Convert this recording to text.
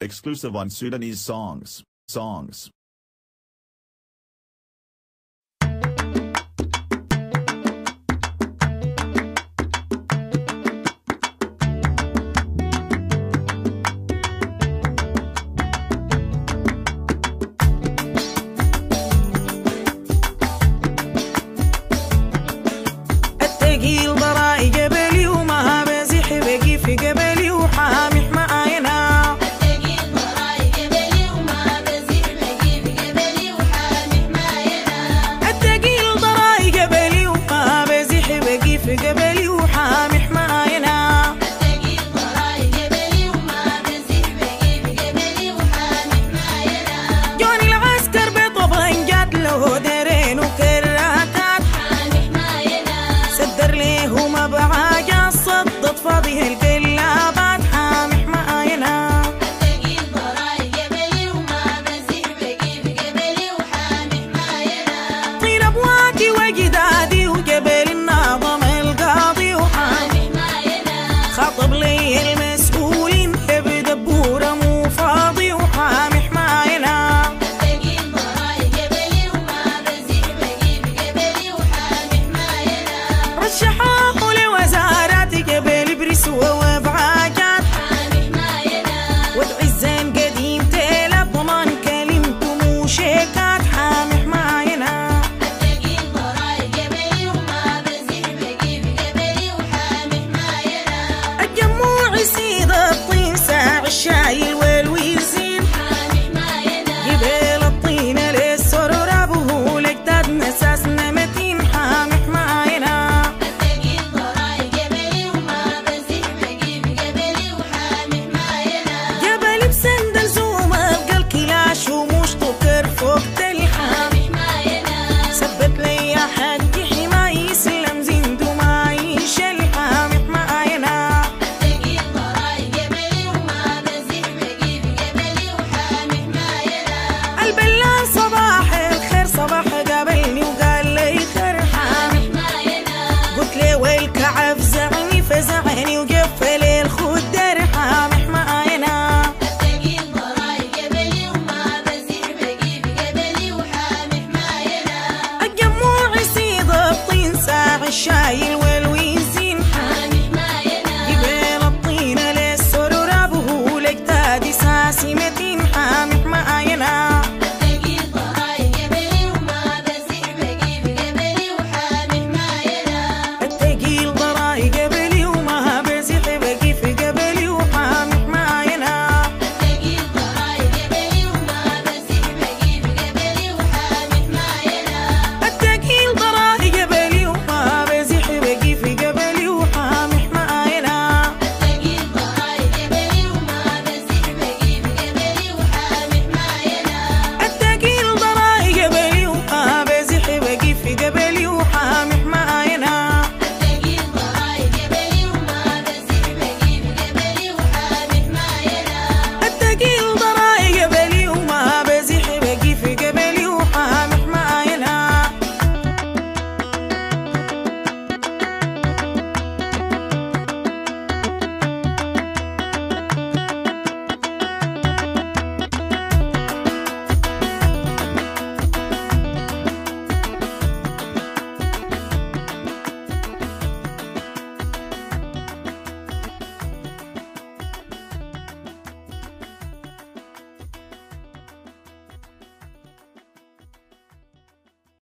Exclusive on Sudanese songs. التقيل ضراي جبلي وما بزح بقي في قبلي وحامي حماينا. التقيل ضراي جبلي وما بزح بقي في قبلي وحامي حماينا. التقيل ضراي جبلي وما بزح بقي في قبلي وحامي حماينا. التقيل ضراي جبلي وما بزح بقي في قبلي وحامي حماينا. جوني العسكر بطبنجات له دارين وكراتات حامي حماينا. سدر ليهم بعاجة صدت فاضيه القلابات حامي حماينا. التقيل ضراي جبلي وما بزح بقي في قبلي وحامي حماينا. طين ابواتي وجدادي وجبل الناظم القاضي وحامي حامي حماينا. خاطب لي